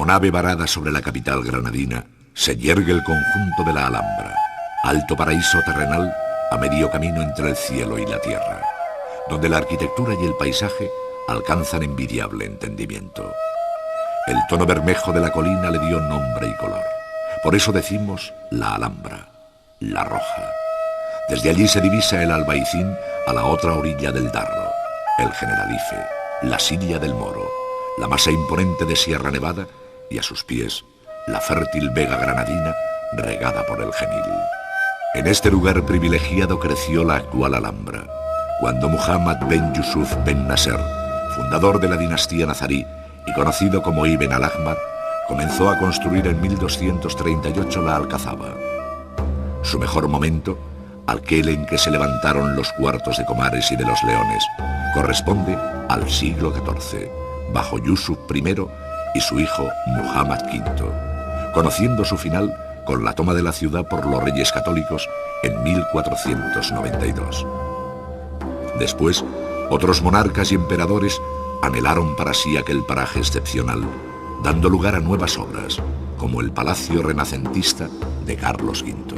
Como nave varada sobre la capital granadina, se yergue el conjunto de la Alhambra, alto paraíso terrenal a medio camino entre el cielo y la tierra, donde la arquitectura y el paisaje alcanzan envidiable entendimiento. El tono bermejo de la colina le dio nombre y color. Por eso decimos la Alhambra, la Roja. Desde allí se divisa el Albaicín a la otra orilla del Darro, el Generalife, la Silla del Moro, la masa imponente de Sierra Nevada y a sus pies la fértil vega granadina regada por el Genil. En este lugar privilegiado creció la actual Alhambra, cuando Muhammad ben Yusuf ben Nasser, fundador de la dinastía nazarí y conocido como Ibn al-Ahmar, comenzó a construir en 1238 la Alcazaba. Su mejor momento, aquel en que se levantaron los cuartos de Comares y de los Leones, corresponde al siglo XIV, bajo Yusuf I y su hijo Muhammad V, conociendo su final con la toma de la ciudad por los reyes católicos en 1492. Después, otros monarcas y emperadores anhelaron para sí aquel paraje excepcional, dando lugar a nuevas obras, como el Palacio Renacentista de Carlos V.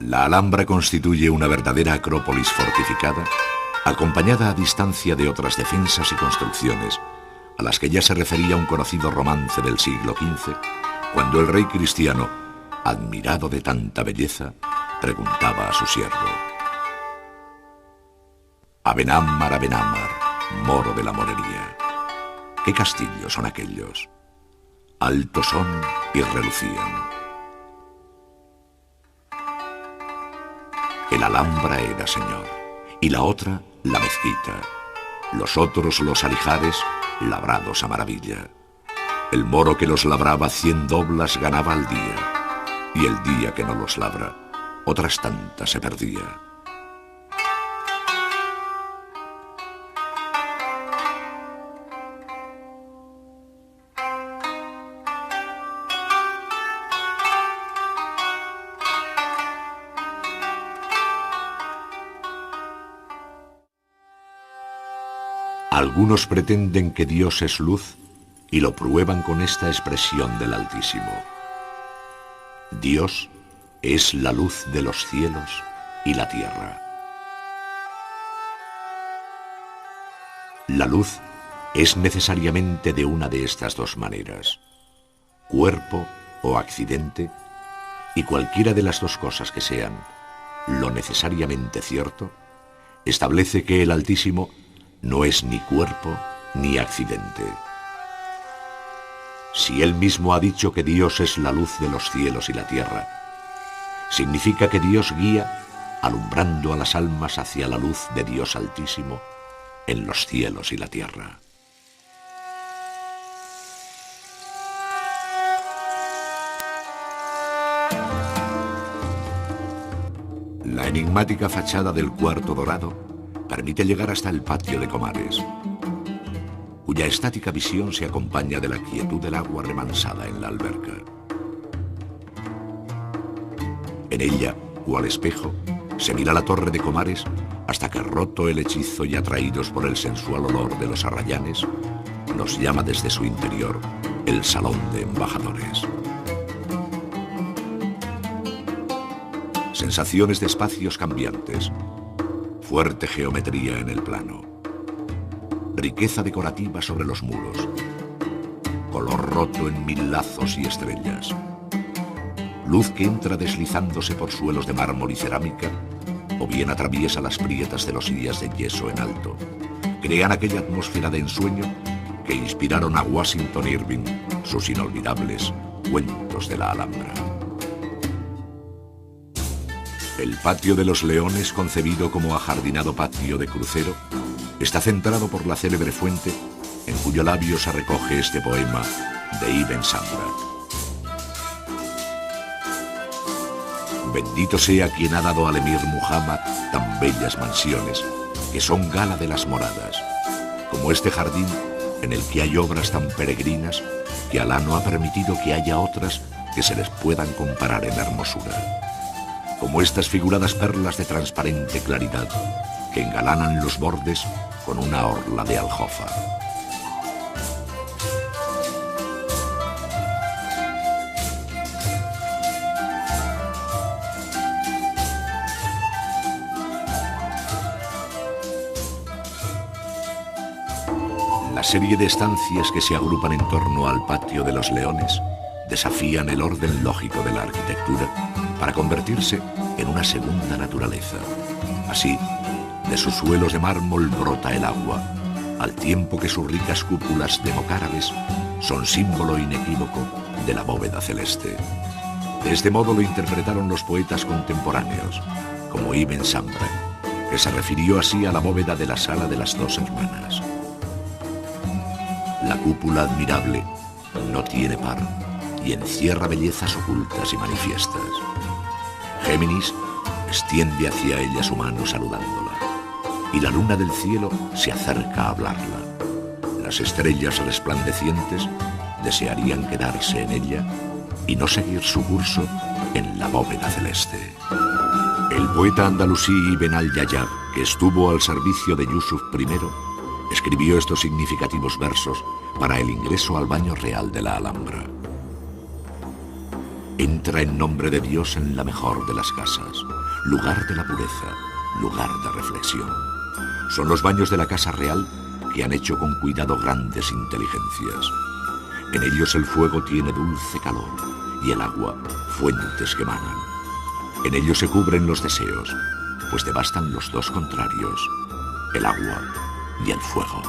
La Alhambra constituye una verdadera acrópolis fortificada, acompañada a distancia de otras defensas y construcciones, a las que ya se refería un conocido romance del siglo XV, cuando el rey cristiano, admirado de tanta belleza, preguntaba a su siervo: Aben-Ammar, Aben-Ammar, moro de la morería, ¿qué castillos son aquellos? Altos son y relucían. El Alhambra era, señor, y la otra, la mezquita. Los otros, los alijares, labrados a maravilla. El moro que los labraba 100 doblas ganaba al día, y el día que no los labra, otras tantas se perdía. Algunos pretenden que Dios es luz y lo prueban con esta expresión del Altísimo: Dios es la luz de los cielos y la tierra. La luz es necesariamente de una de estas dos maneras: cuerpo o accidente, y cualquiera de las dos cosas que sean lo necesariamente cierto, establece que el Altísimo no es ni cuerpo ni accidente. Si él mismo ha dicho que Dios es la luz de los cielos y la tierra, significa que Dios guía alumbrando a las almas hacia la luz de Dios Altísimo en los cielos y la tierra. La enigmática fachada del Cuarto Dorado permite llegar hasta el patio de Comares, cuya estática visión se acompaña de la quietud del agua remansada en la alberca. En ella, cual espejo, se mira la torre de Comares hasta que, roto el hechizo y atraídos por el sensual olor de los arrayanes, nos llama desde su interior el Salón de Embajadores. Sensaciones de espacios cambiantes, fuerte geometría en el plano, riqueza decorativa sobre los muros, color roto en 1000 lazos y estrellas, luz que entra deslizándose por suelos de mármol y cerámica, o bien atraviesa las prietas de los sillas de yeso en alto, crean aquella atmósfera de ensueño que inspiraron a Washington Irving sus inolvidables Cuentos de la Alhambra. El patio de los Leones, concebido como ajardinado patio de crucero, está centrado por la célebre fuente en cuyo labio se recoge este poema de Ibn Samrat. Bendito sea quien ha dado al emir Muhammad tan bellas mansiones, que son gala de las moradas, como este jardín en el que hay obras tan peregrinas que Alá no ha permitido que haya otras que se les puedan comparar en hermosura, como estas figuradas perlas de transparente claridad que engalanan los bordes con una orla de aljofa. La serie de estancias que se agrupan en torno al patio de los leones desafían el orden lógico de la arquitectura para convertirse en una segunda naturaleza. Así, de sus suelos de mármol brota el agua, al tiempo que sus ricas cúpulas de mocárabes son símbolo inequívoco de la bóveda celeste. De este modo lo interpretaron los poetas contemporáneos, como Ibn Samra, que se refirió así a la bóveda de la sala de las dos hermanas. La cúpula admirable no tiene par y encierra bellezas ocultas y manifiestas. Géminis extiende hacia ella su mano saludándola, y la luna del cielo se acerca a hablarla. Las estrellas resplandecientes desearían quedarse en ella y no seguir su curso en la bóveda celeste. El poeta andalusí Ibn al-Yayab, que estuvo al servicio de Yusuf I, escribió estos significativos versos para el ingreso al baño real de la Alhambra. Entra en nombre de Dios en la mejor de las casas, lugar de la pureza, lugar de reflexión. Son los baños de la Casa Real que han hecho con cuidado grandes inteligencias. En ellos el fuego tiene dulce calor y el agua fuentes que manan. En ellos se cubren los deseos, pues devastan los dos contrarios, el agua y el fuego.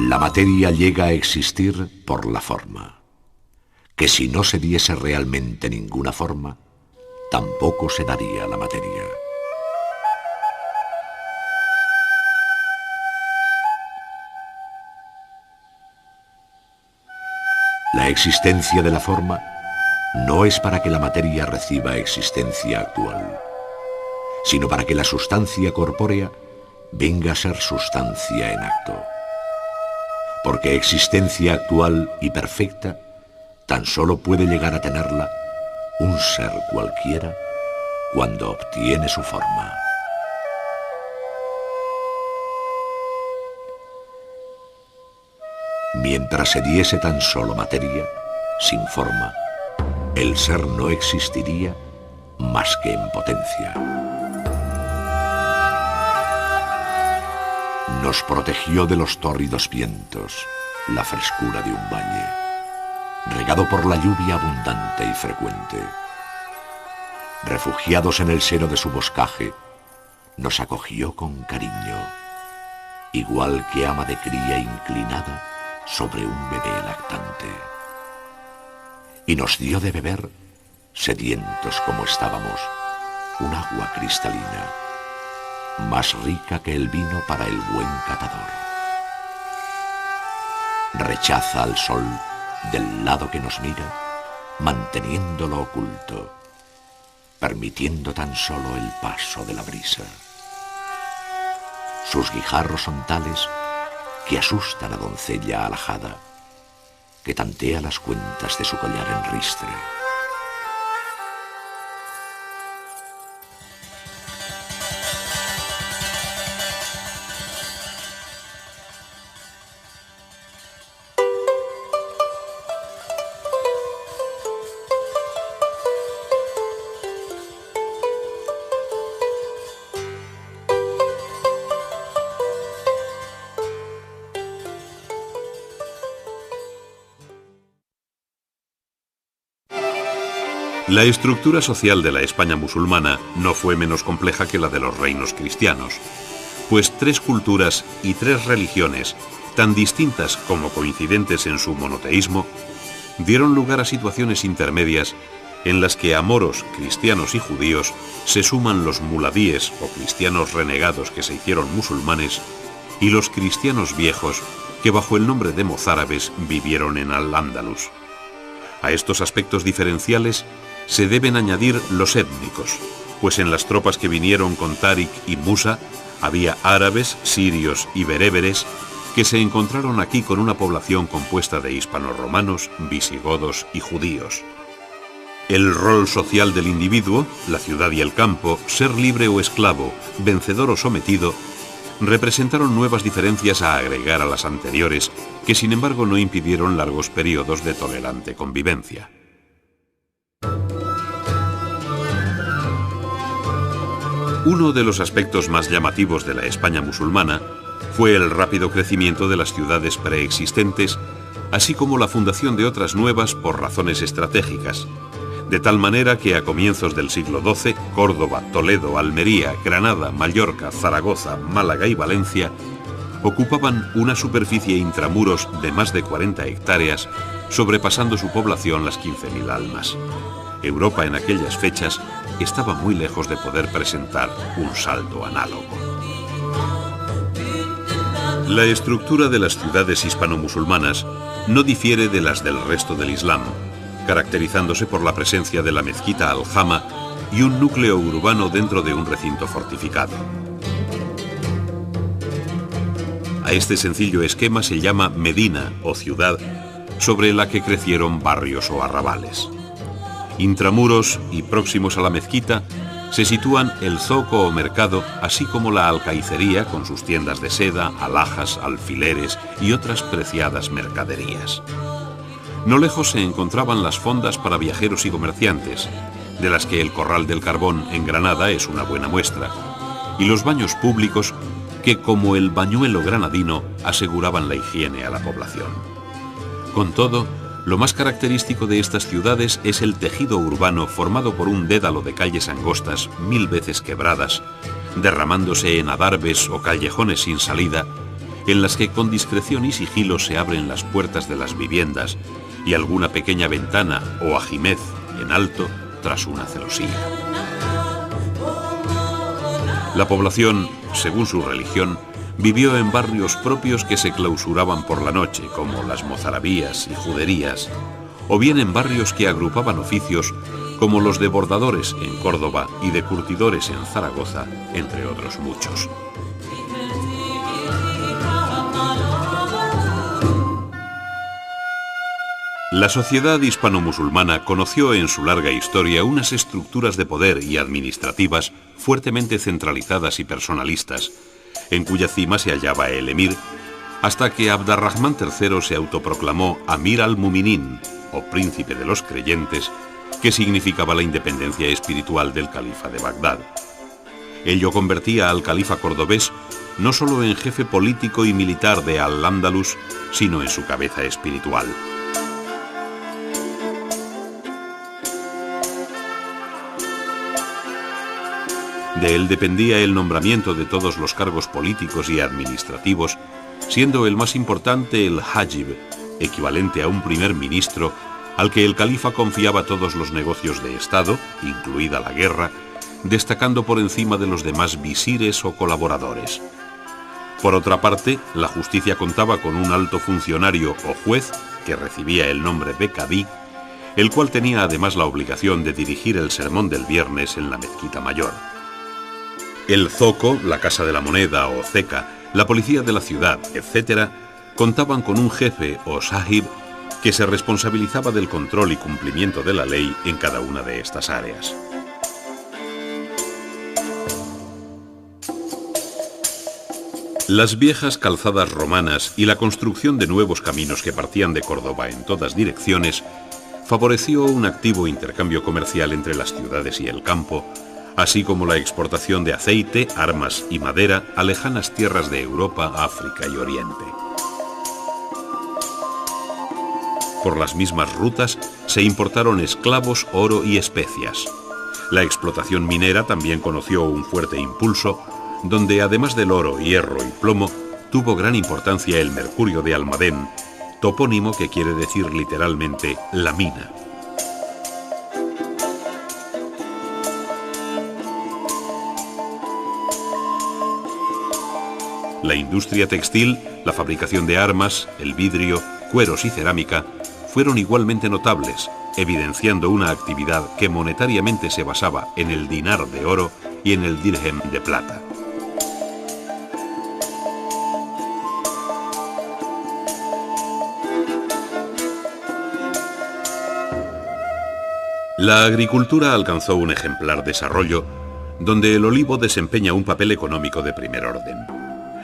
La materia llega a existir por la forma, que si no se diese realmente ninguna forma, tampoco se daría la materia. La existencia de la forma no es para que la materia reciba existencia actual, sino para que la sustancia corpórea venga a ser sustancia en acto. Porque existencia actual y perfecta tan solo puede llegar a tenerla un ser cualquiera cuando obtiene su forma. Mientras se diese tan solo materia, sin forma, el ser no existiría más que en potencia. Nos protegió de los tórridos vientos la frescura de un valle, regado por la lluvia abundante y frecuente. Refugiados en el seno de su boscaje, nos acogió con cariño, igual que ama de cría inclinada sobre un bebé lactante. Y nos dio de beber, sedientos como estábamos, un agua cristalina, más rica que el vino para el buen catador. Rechaza al sol del lado que nos mira, manteniéndolo oculto, permitiendo tan solo el paso de la brisa. Sus guijarros son tales que asustan a doncella alajada, que tantea las cuentas de su collar en ristre. La estructura social de la España musulmana no fue menos compleja que la de los reinos cristianos, pues 3 culturas y 3 religiones, tan distintas como coincidentes en su monoteísmo, dieron lugar a situaciones intermedias en las que a moros, cristianos y judíos se suman los muladíes o cristianos renegados que se hicieron musulmanes y los cristianos viejos que bajo el nombre de mozárabes vivieron en Al-Ándalus. A estos aspectos diferenciales se deben añadir los étnicos, pues en las tropas que vinieron con Táriq y Musa había árabes, sirios y beréberes que se encontraron aquí con una población compuesta de hispano-romanos, visigodos y judíos. El rol social del individuo, la ciudad y el campo, ser libre o esclavo, vencedor o sometido, representaron nuevas diferencias a agregar a las anteriores, que sin embargo no impidieron largos periodos de tolerante convivencia. Uno de los aspectos más llamativos de la España musulmana fue el rápido crecimiento de las ciudades preexistentes, así como la fundación de otras nuevas por razones estratégicas, de tal manera que a comienzos del siglo XII, Córdoba, Toledo, Almería, Granada, Mallorca, Zaragoza, Málaga y Valencia ocupaban una superficie intramuros de más de 40 hectáreas, sobrepasando su población las 15.000 almas. Europa en aquellas fechas estaba muy lejos de poder presentar un salto análogo. La estructura de las ciudades hispano-musulmanas no difiere de las del resto del Islam, caracterizándose por la presencia de la mezquita Al-Jama y un núcleo urbano dentro de un recinto fortificado. A este sencillo esquema se llama Medina o ciudad, sobre la que crecieron barrios o arrabales. Intramuros y próximos a la mezquita se sitúan el zoco o mercado, así como la alcaicería con sus tiendas de seda, alhajas, alfileres y otras preciadas mercaderías. No lejos se encontraban las fondas para viajeros y comerciantes, de las que el Corral del Carbón en Granada es una buena muestra, y los baños públicos que, como el bañuelo granadino, aseguraban la higiene a la población. Con todo, lo más característico de estas ciudades es el tejido urbano formado por un dédalo de calles angostas 1000 veces quebradas, derramándose en adarves o callejones sin salida, en las que con discreción y sigilo se abren las puertas de las viviendas y alguna pequeña ventana o ajimez en alto tras una celosía. La población, según su religión, vivió en barrios propios que se clausuraban por la noche, como las mozarabías y juderías, o bien en barrios que agrupaban oficios, como los de bordadores en Córdoba y de curtidores en Zaragoza, entre otros muchos. La sociedad hispano-musulmana conoció en su larga historia unas estructuras de poder y administrativas fuertemente centralizadas y personalistas, en cuya cima se hallaba el emir, hasta que Abd-ar-Rahman III se autoproclamó Amir al-Muminin, o príncipe de los creyentes, que significaba la independencia espiritual del califa de Bagdad. Ello convertía al califa cordobés no solo en jefe político y militar de Al-Ándalus, sino en su cabeza espiritual. De él dependía el nombramiento de todos los cargos políticos y administrativos, siendo el más importante el Hajib, equivalente a un primer ministro, al que el califa confiaba todos los negocios de Estado, incluida la guerra, destacando por encima de los demás visires o colaboradores. Por otra parte, la justicia contaba con un alto funcionario o juez, que recibía el nombre de Cadí, el cual tenía además la obligación de dirigir el sermón del viernes en la mezquita mayor. El zoco, la Casa de la Moneda o ceca, la policía de la ciudad, etc., contaban con un jefe o sahib que se responsabilizaba del control y cumplimiento de la ley en cada una de estas áreas. Las viejas calzadas romanas y la construcción de nuevos caminos que partían de Córdoba en todas direcciones favoreció un activo intercambio comercial entre las ciudades y el campo, así como la exportación de aceite, armas y madera a lejanas tierras de Europa, África y Oriente. Por las mismas rutas se importaron esclavos, oro y especias. La explotación minera también conoció un fuerte impulso, donde además del oro, hierro y plomo, tuvo gran importancia el mercurio de Almadén, topónimo que quiere decir literalmente la mina. La industria textil, la fabricación de armas, el vidrio, cueros y cerámica fueron igualmente notables, evidenciando una actividad que monetariamente se basaba en el dinar de oro y en el dirhem de plata. La agricultura alcanzó un ejemplar desarrollo, donde el olivo desempeña un papel económico de primer orden.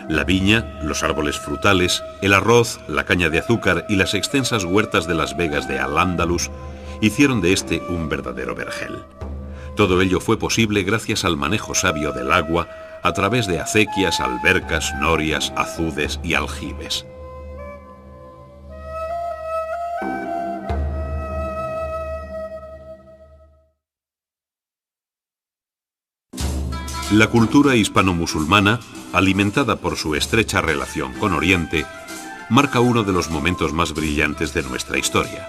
La viña, los árboles frutales, el arroz, la caña de azúcar y las extensas huertas de las vegas de Al-Ándalus hicieron de este un verdadero vergel. Todo ello fue posible gracias al manejo sabio del agua a través de acequias, albercas, norias, azudes y aljibes. La cultura hispano-musulmana, alimentada por su estrecha relación con Oriente, marca uno de los momentos más brillantes de nuestra historia.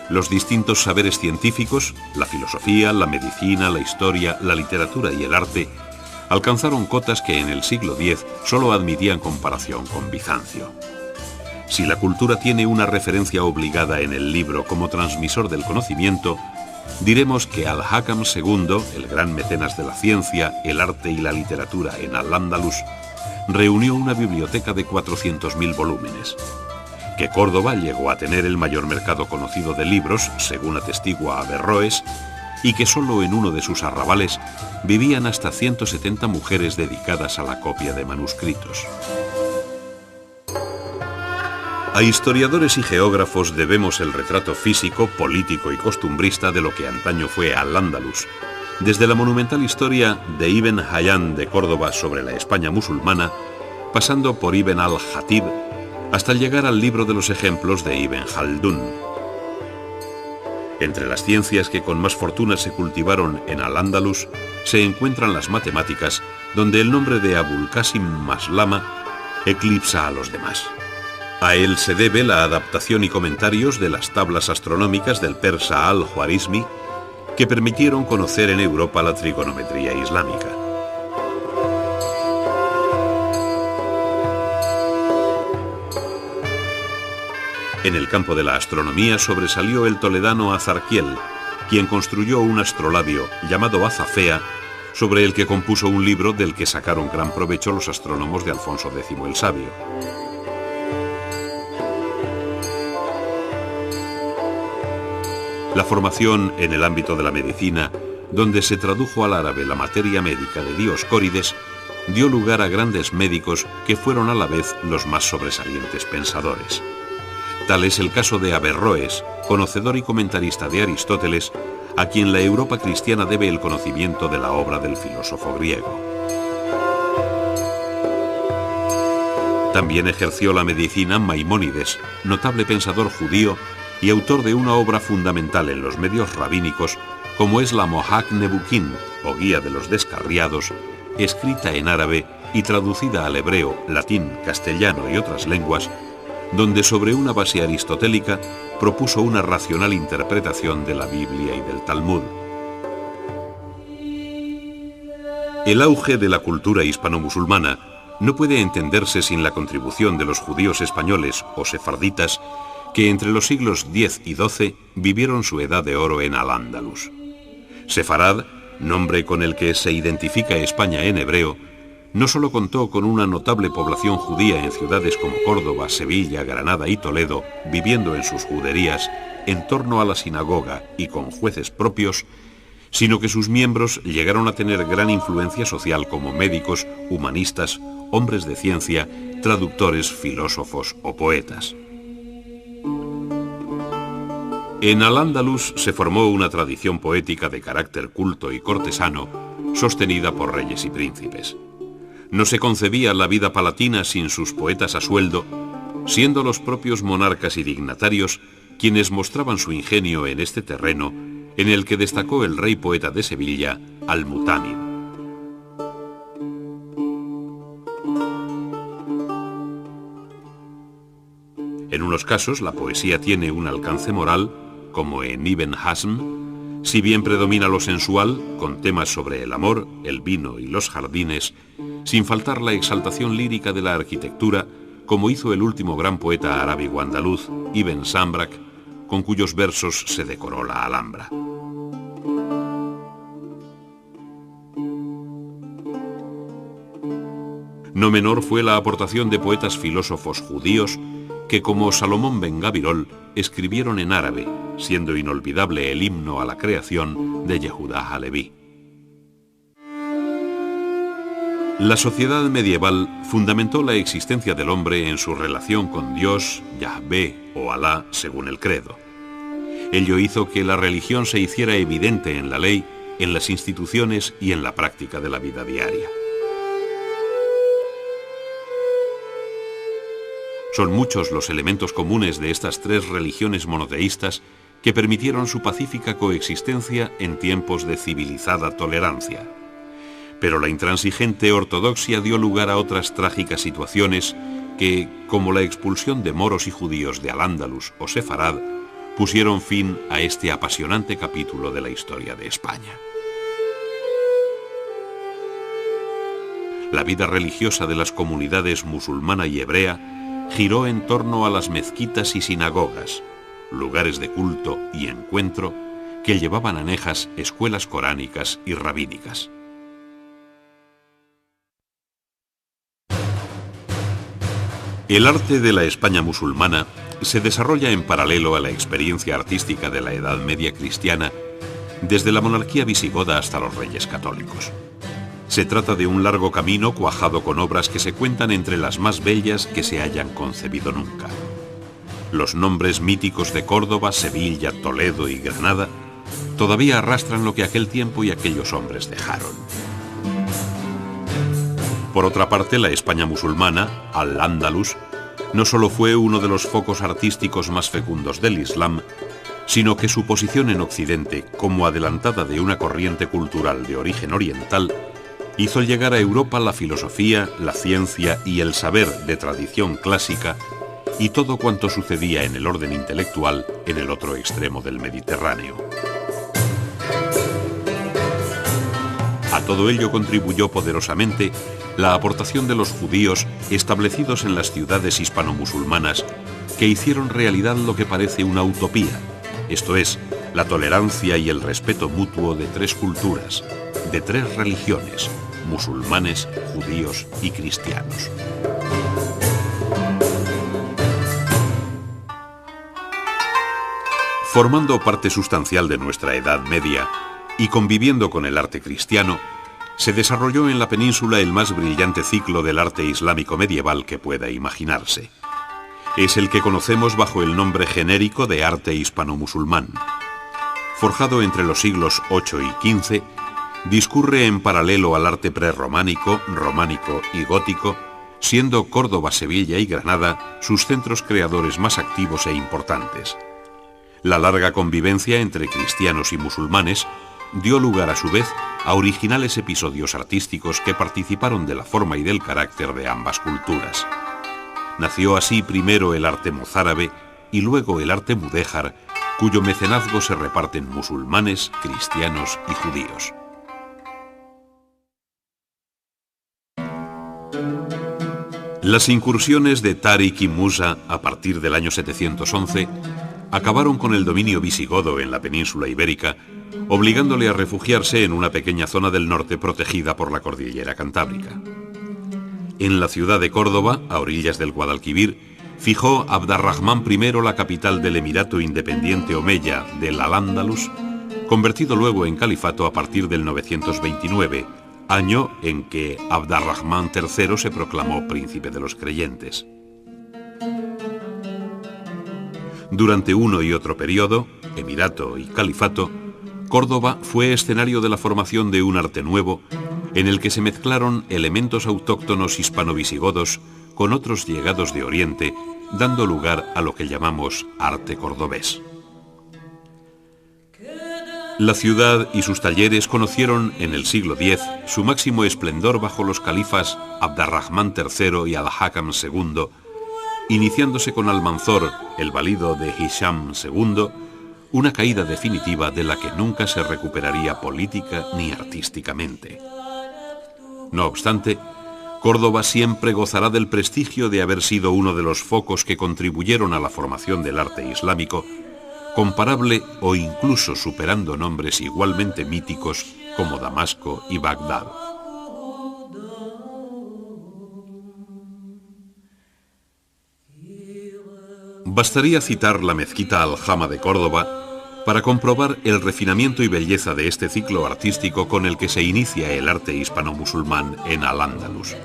Los distintos saberes científicos, la filosofía, la medicina, la historia, la literatura y el arte, alcanzaron cotas que en el siglo X solo admitían comparación con Bizancio. Si la cultura tiene una referencia obligada en el libro como transmisor del conocimiento, diremos que Al-Hakam II, el gran mecenas de la ciencia, el arte y la literatura en Al-Ándalus, reunió una biblioteca de 400.000 volúmenes, que Córdoba llegó a tener el mayor mercado conocido de libros, según atestigua Averroes, y que solo en uno de sus arrabales vivían hasta 170 mujeres dedicadas a la copia de manuscritos. A historiadores y geógrafos debemos el retrato físico, político y costumbrista de lo que antaño fue Al-Ándalus, desde la monumental historia de Ibn Hayyan de Córdoba sobre la España musulmana, pasando por Ibn al-Jatib, hasta llegar al libro de los ejemplos de Ibn Jaldún. Entre las ciencias que con más fortuna se cultivaron en Al-Ándalus se encuentran las matemáticas, donde el nombre de Abul Qasim Maslama eclipsa a los demás. A él se debe la adaptación y comentarios de las tablas astronómicas del persa al-Juarizmi, que permitieron conocer en Europa la trigonometría islámica. En el campo de la astronomía sobresalió el toledano Azarquiel, quien construyó un astrolabio llamado Azafea, sobre el que compuso un libro del que sacaron gran provecho los astrónomos de Alfonso X el Sabio. La formación en el ámbito de la medicina, donde se tradujo al árabe la materia médica de Dioscórides, dio lugar a grandes médicos que fueron a la vez los más sobresalientes pensadores. Tal es el caso de Averroes, conocedor y comentarista de Aristóteles, a quien la Europa cristiana debe el conocimiento de la obra del filósofo griego. También ejerció la medicina Maimónides, notable pensador judío y autor de una obra fundamental en los medios rabínicos, como es la Mohak Nebuquín, o Guía de los Descarriados, escrita en árabe y traducida al hebreo, latín, castellano y otras lenguas, donde sobre una base aristotélica propuso una racional interpretación de la Biblia y del Talmud. El auge de la cultura hispano-musulmana no puede entenderse sin la contribución de los judíos españoles o sefarditas que entre los siglos X y XII vivieron su edad de oro en Al-Ándalus. Sefarad, nombre con el que se identifica España en hebreo, no solo contó con una notable población judía en ciudades como Córdoba, Sevilla, Granada y Toledo, viviendo en sus juderías en torno a la sinagoga y con jueces propios, sino que sus miembros llegaron a tener gran influencia social como médicos, humanistas, hombres de ciencia, traductores, filósofos o poetas. En Al-Ándalus se formó una tradición poética de carácter culto y cortesano, sostenida por reyes y príncipes. No se concebía la vida palatina sin sus poetas a sueldo, siendo los propios monarcas y dignatarios quienes mostraban su ingenio en este terreno, en el que destacó el rey poeta de Sevilla, Al-Mutámid. En unos casos la poesía tiene un alcance moral, como en Ibn Hazm, si bien predomina lo sensual, con temas sobre el amor, el vino y los jardines, sin faltar la exaltación lírica de la arquitectura, como hizo el último gran poeta arábigo andaluz, Ibn Sambrak, con cuyos versos se decoró la Alhambra. No menor fue la aportación de poetas filósofos judíos que, como Salomón ben Gabirol, escribieron en árabe, siendo inolvidable el himno a la creación de Yehuda Haleví. La sociedad medieval fundamentó la existencia del hombre en su relación con Dios, Yahvé o Alá, según el credo. Ello hizo que la religión se hiciera evidente en la ley, en las instituciones y en la práctica de la vida diaria. Son muchos los elementos comunes de estas tres religiones monoteístas que permitieron su pacífica coexistencia en tiempos de civilizada tolerancia. Pero la intransigente ortodoxia dio lugar a otras trágicas situaciones que, como la expulsión de moros y judíos de Al-Ándalus o Sefarad, pusieron fin a este apasionante capítulo de la historia de España. La vida religiosa de las comunidades musulmana y hebrea giró en torno a las mezquitas y sinagogas, lugares de culto y encuentro que llevaban anejas escuelas coránicas y rabínicas. El arte de la España musulmana se desarrolla en paralelo a la experiencia artística de la Edad Media cristiana, desde la monarquía visigoda hasta los reyes católicos. Se trata de un largo camino cuajado con obras que se cuentan entre las más bellas que se hayan concebido nunca. Los nombres míticos de Córdoba, Sevilla, Toledo y Granada todavía arrastran lo que aquel tiempo y aquellos hombres dejaron. Por otra parte, la España musulmana, Al-Ándalus, no solo fue uno de los focos artísticos más fecundos del Islam, sino que su posición en Occidente, como adelantada de una corriente cultural de origen oriental, hizo llegar a Europa la filosofía, la ciencia y el saber de tradición clásica y todo cuanto sucedía en el orden intelectual en el otro extremo del Mediterráneo. A todo ello contribuyó poderosamente la aportación de los judíos establecidos en las ciudades hispano-musulmanas que hicieron realidad lo que parece una utopía, esto es, la tolerancia y el respeto mutuo de tres culturas, de tres religiones, musulmanes, judíos y cristianos. Formando parte sustancial de nuestra Edad Media y conviviendo con el arte cristiano, se desarrolló en la península el más brillante ciclo del arte islámico medieval que pueda imaginarse. Es el que conocemos bajo el nombre genérico de arte hispano-musulmán. Forjado entre los siglos VIII y XV, discurre en paralelo al arte prerrománico, románico y gótico, siendo Córdoba, Sevilla y Granada sus centros creadores más activos e importantes. La larga convivencia entre cristianos y musulmanes dio lugar a su vez a originales episodios artísticos que participaron de la forma y del carácter de ambas culturas. Nació así primero el arte mozárabe y luego el arte mudéjar, cuyo mecenazgo se reparten musulmanes, cristianos y judíos. Las incursiones de Tariq y Musa a partir del año 711 acabaron con el dominio visigodo en la península ibérica, obligándole a refugiarse en una pequeña zona del norte protegida por la cordillera Cantábrica. En la ciudad de Córdoba, a orillas del Guadalquivir, fijó Abd-ar-Rahmán I la capital del Emirato Independiente Omeya del Al-Ándalus, convertido luego en califato a partir del 929, año en que Abd-ar-Rahmán III se proclamó príncipe de los creyentes. Durante uno y otro periodo, emirato y califato, Córdoba fue escenario de la formación de un arte nuevo en el que se mezclaron elementos autóctonos hispano-visigodos con otros llegados de Oriente, dando lugar a lo que llamamos arte cordobés. La ciudad y sus talleres conocieron en el siglo X su máximo esplendor bajo los califas Abd-ar-Rahmán III y Al-Hakam II, iniciándose con Almanzor, el valido de Hisham II, una caída definitiva de la que nunca se recuperaría política ni artísticamente. No obstante, Córdoba siempre gozará del prestigio de haber sido uno de los focos que contribuyeron a la formación del arte islámico, comparable o incluso superando nombres igualmente míticos como Damasco y Bagdad. Bastaría citar la mezquita Al-Jama de Córdoba, Para comprobar el refinamiento y belleza de este ciclo artístico con el que se inicia el arte hispano-musulmán en Al-Ándalus.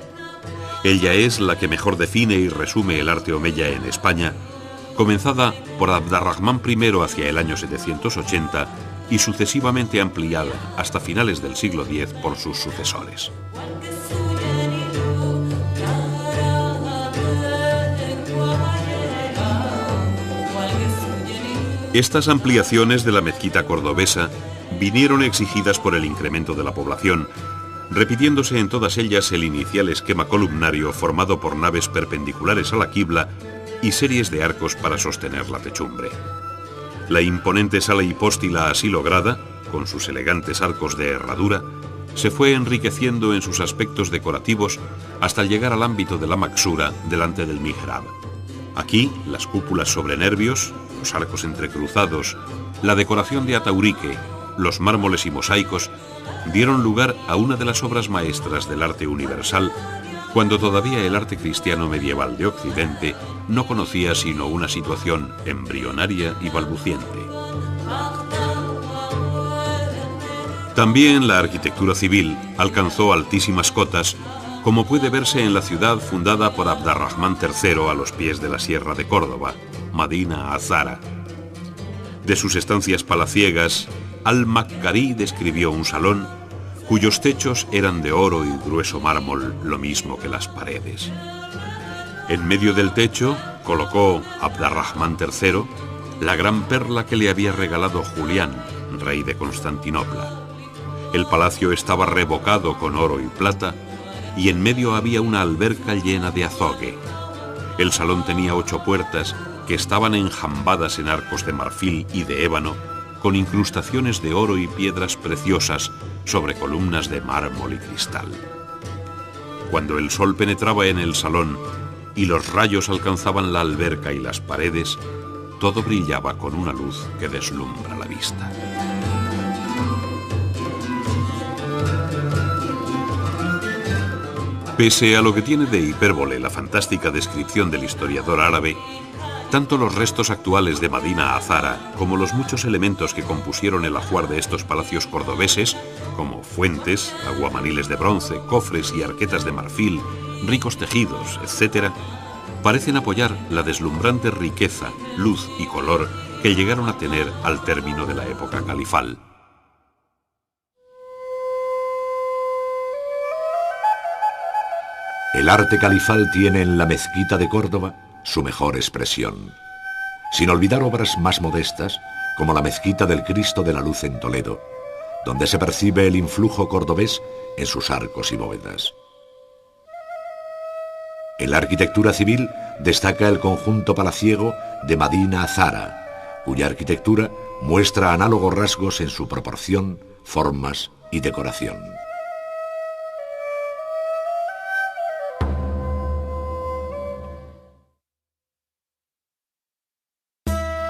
Ella es la que mejor define y resume el arte omeya en España, comenzada por Abd ar-Rahmán I hacia el año 780 y sucesivamente ampliada hasta finales del siglo X por sus sucesores. Estas ampliaciones de la mezquita cordobesa vinieron exigidas por el incremento de la población, repitiéndose en todas ellas el inicial esquema columnario formado por naves perpendiculares a la quibla y series de arcos para sostener la techumbre. La imponente sala hipóstila así lograda, con sus elegantes arcos de herradura, se fue enriqueciendo en sus aspectos decorativos hasta llegar al ámbito de la maksura delante del mihrab. Aquí, las cúpulas sobre nervios, los arcos entrecruzados, la decoración de ataurique, los mármoles y mosaicos dieron lugar a una de las obras maestras del arte universal, cuando todavía el arte cristiano medieval de Occidente no conocía sino una situación embrionaria y balbuciente. También la arquitectura civil alcanzó altísimas cotas, como puede verse en la ciudad fundada por Abd ar-Rahmán III a los pies de la Sierra de Córdoba, Madina Azara. De sus estancias palaciegas, Al-Makkari describió un salón cuyos techos eran de oro y grueso mármol, lo mismo que las paredes. En medio del techo colocó Abd ar-Rahmán III la gran perla que le había regalado Julián, rey de Constantinopla. El palacio estaba revocado con oro y plata y en medio había una alberca llena de azogue. El salón tenía 8 puertas que estaban enjambadas en arcos de marfil y de ébano, con incrustaciones de oro y piedras preciosas sobre columnas de mármol y cristal. Cuando el sol penetraba en el salón y los rayos alcanzaban la alberca y las paredes, todo brillaba con una luz que deslumbra la vista. Pese a lo que tiene de hipérbole la fantástica descripción del historiador árabe, tanto los restos actuales de Madina Azara como los muchos elementos que compusieron el ajuar de estos palacios cordobeses, como fuentes, aguamaniles de bronce, cofres y arquetas de marfil, ricos tejidos, etc., parecen apoyar la deslumbrante riqueza, luz y color que llegaron a tener al término de la época califal. El arte califal tiene en la mezquita de Córdoba su mejor expresión, sin olvidar obras más modestas, como la mezquita del Cristo de la Luz en Toledo, donde se percibe el influjo cordobés en sus arcos y bóvedas. En la arquitectura civil destaca el conjunto palaciego de Madina Azara, cuya arquitectura muestra análogos rasgos en su proporción, formas y decoración.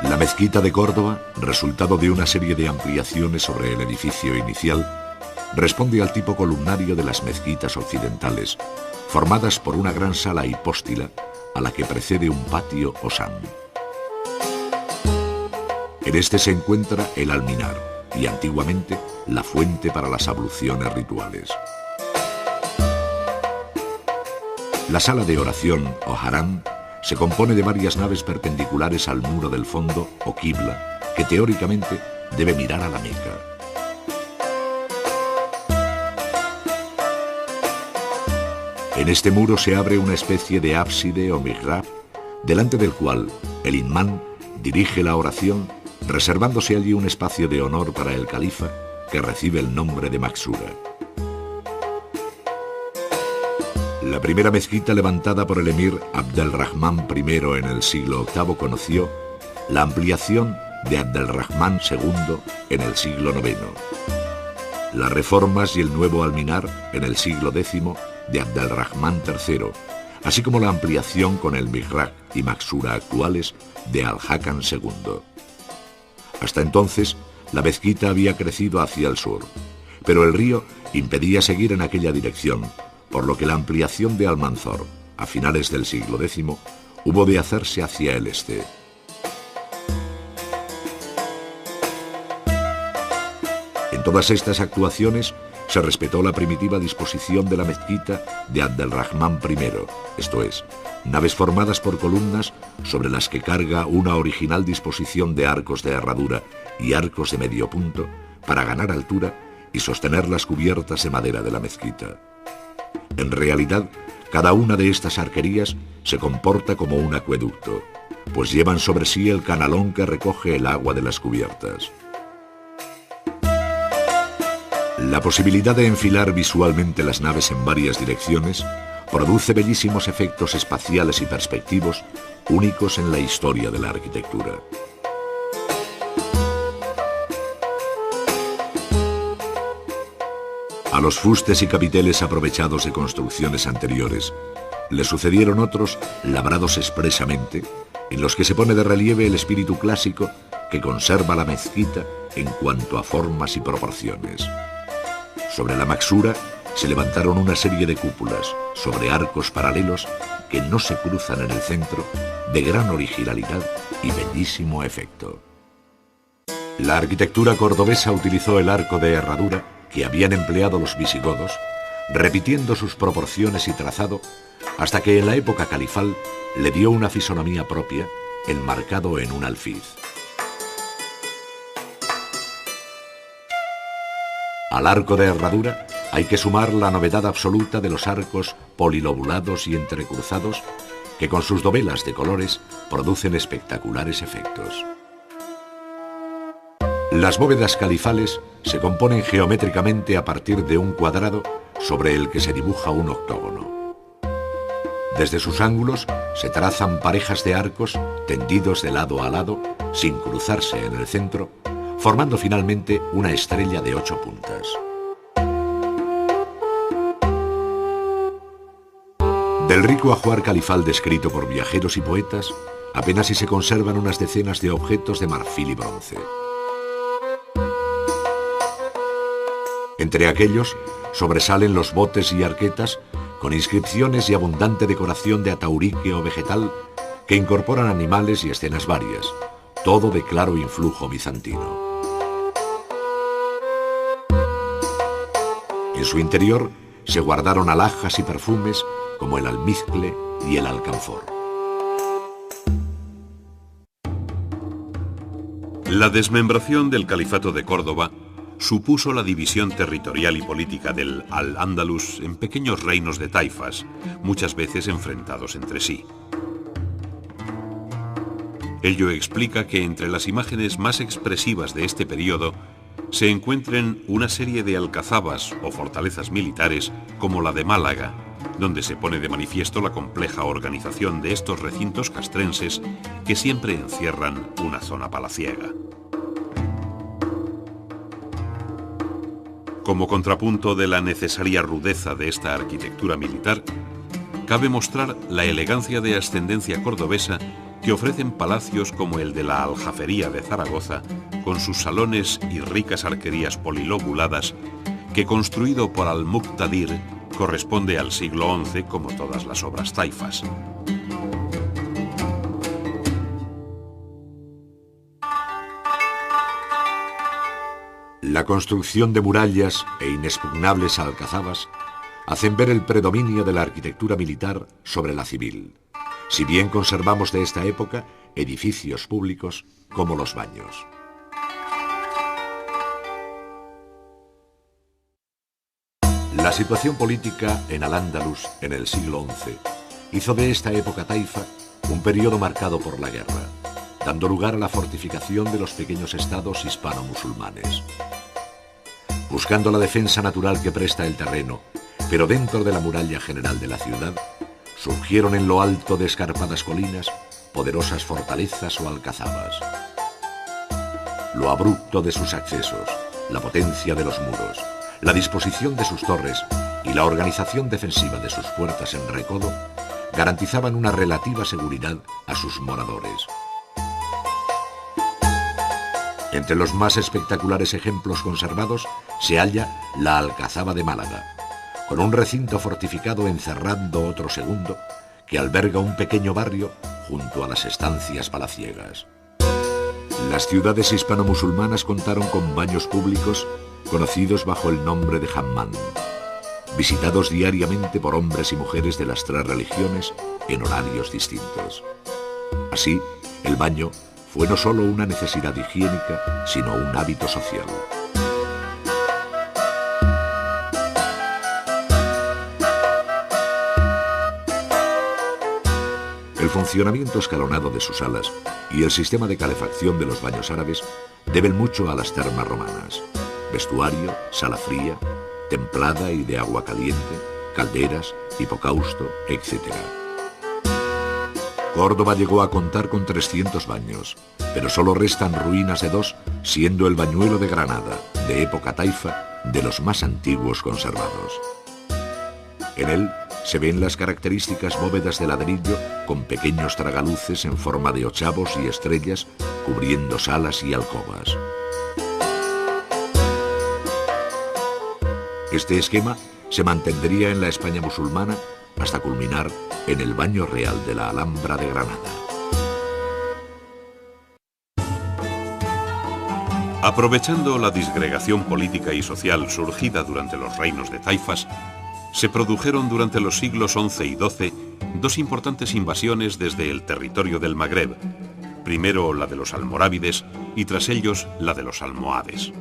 La mezquita de Córdoba, resultado de una serie de ampliaciones sobre el edificio inicial, responde al tipo columnario de las mezquitas occidentales, formadas por una gran sala hipóstila a la que precede un patio o sam. En este se encuentra el alminar y antiguamente la fuente para las abluciones rituales. La sala de oración o haram se compone de varias naves perpendiculares al muro del fondo o quibla, que teóricamente debe mirar a la Meca. En este muro se abre una especie de ábside o mihrab, delante del cual el imán dirige la oración, reservándose allí un espacio de honor para el califa, que recibe el nombre de maksura. La primera mezquita levantada por el emir Abd ar-Rahmán I en el siglo VIII conoció la ampliación de Abd ar-Rahmán II en el siglo IX, las reformas y el nuevo alminar en el siglo X de Abd ar-Rahmán III, así como la ampliación con el mihrab y maksura actuales de Al-Hakam II. Hasta entonces, la mezquita había crecido hacia el sur, pero el río impedía seguir en aquella dirección, por lo que la ampliación de Almanzor, a finales del siglo X, hubo de hacerse hacia el este. En todas estas actuaciones se respetó la primitiva disposición de la mezquita de Abdelrahman I, esto es, naves formadas por columnas sobre las que carga una original disposición de arcos de herradura y arcos de medio punto para ganar altura y sostener las cubiertas de madera de la mezquita. En realidad, cada una de estas arquerías se comporta como un acueducto, pues llevan sobre sí el canalón que recoge el agua de las cubiertas. La posibilidad de enfilar visualmente las naves en varias direcciones produce bellísimos efectos espaciales y perspectivos únicos en la historia de la arquitectura. A los fustes y capiteles aprovechados de construcciones anteriores le sucedieron otros labrados expresamente, en los que se pone de relieve el espíritu clásico que conserva la mezquita en cuanto a formas y proporciones. Sobre la maxura se levantaron una serie de cúpulas sobre arcos paralelos que no se cruzan en el centro, de gran originalidad y bellísimo efecto. La arquitectura cordobesa utilizó el arco de herradura que habían empleado los visigodos, repitiendo sus proporciones y trazado, hasta que en la época califal le dio una fisonomía propia, enmarcado en un alfiz. Al arco de herradura hay que sumar la novedad absoluta de los arcos polilobulados y entrecruzados, que con sus dovelas de colores producen espectaculares efectos. Las bóvedas califales se componen geométricamente a partir de un cuadrado sobre el que se dibuja un octógono. Desde sus ángulos se trazan parejas de arcos tendidos de lado a lado, sin cruzarse en el centro, formando finalmente una estrella de 8 puntas. Del rico ajuar califal descrito por viajeros y poetas, apenas si se conservan unas decenas de objetos de marfil y bronce. Entre aquellos sobresalen los botes y arquetas con inscripciones y abundante decoración de ataurique o vegetal que incorporan animales y escenas varias, todo de claro influjo bizantino. En su interior se guardaron alhajas y perfumes como el almizcle y el alcanfor. La desmembración del Califato de Córdoba supuso la división territorial y política del Al-Ándalus en pequeños reinos de taifas, muchas veces enfrentados entre sí. Ello explica que entre las imágenes más expresivas de este periodo se encuentren una serie de alcazabas o fortalezas militares como la de Málaga, donde se pone de manifiesto la compleja organización de estos recintos castrenses que siempre encierran una zona palaciega. Como contrapunto de la necesaria rudeza de esta arquitectura militar, cabe mostrar la elegancia de ascendencia cordobesa que ofrecen palacios como el de la Aljafería de Zaragoza, con sus salones y ricas arquerías polilobuladas, que construido por Al-Muqtadir corresponde al siglo XI como todas las obras taifas. La construcción de murallas e inexpugnables alcazabas hacen ver el predominio de la arquitectura militar sobre la civil, si bien conservamos de esta época edificios públicos como los baños. La situación política en Al-Ándalus en el siglo XI hizo de esta época taifa un periodo marcado por la guerra, dando lugar a la fortificación de los pequeños estados hispano-musulmanes. Buscando la defensa natural que presta el terreno, pero dentro de la muralla general de la ciudad, surgieron en lo alto de escarpadas colinas poderosas fortalezas o alcazabas. Lo abrupto de sus accesos, la potencia de los muros, la disposición de sus torres y la organización defensiva de sus puertas en recodo garantizaban una relativa seguridad a sus moradores. Entre los más espectaculares ejemplos conservados se halla la Alcazaba de Málaga, con un recinto fortificado encerrando otro segundo que alberga un pequeño barrio junto a las estancias palaciegas. Las ciudades hispano-musulmanas contaron con baños públicos conocidos bajo el nombre de hammam, visitados diariamente por hombres y mujeres de las 3 religiones en horarios distintos. Así, el baño fue no solo una necesidad higiénica, sino un hábito social. El funcionamiento escalonado de sus salas y el sistema de calefacción de los baños árabes deben mucho a las termas romanas. Vestuario, sala fría, templada y de agua caliente, calderas, hipocausto, etc. Córdoba llegó a contar con 300 baños, pero solo restan ruinas de 2, siendo el Bañuelo de Granada, de época taifa, de los más antiguos conservados. En él se ven las características bóvedas de ladrillo con pequeños tragaluces en forma de ochavos y estrellas cubriendo salas y alcobas. Este esquema se mantendría en la España musulmana hasta culminar en el Baño Real de la Alhambra de Granada. Aprovechando la disgregación política y social surgida durante los reinos de taifas, se produjeron durante los siglos XI y XII 2 importantes invasiones desde el territorio del Magreb, primero la de los almorávides y tras ellos la de los almohades.